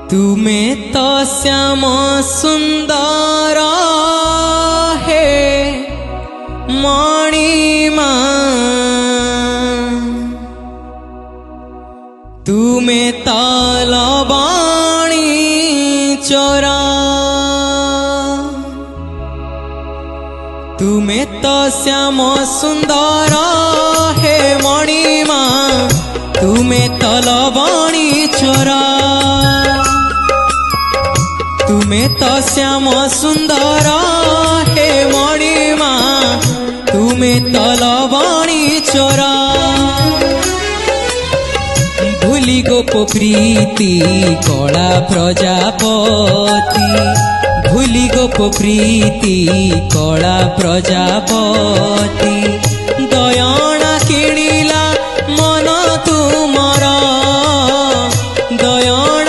तुमे तो श्याम सुंदर हे मणिमा, तुमे तो लवणी चोरा, तुमे तो श्याम सुंदर हे मणिमा, तुमे तो लवणी चोरा, तुमे तो श्याम सुंदर हे मणिमा, तुमे तो लवणी चोरा। भूली गोप प्रीति कला प्रजापति, भूली गोप प्रीति कला प्रजापति, दया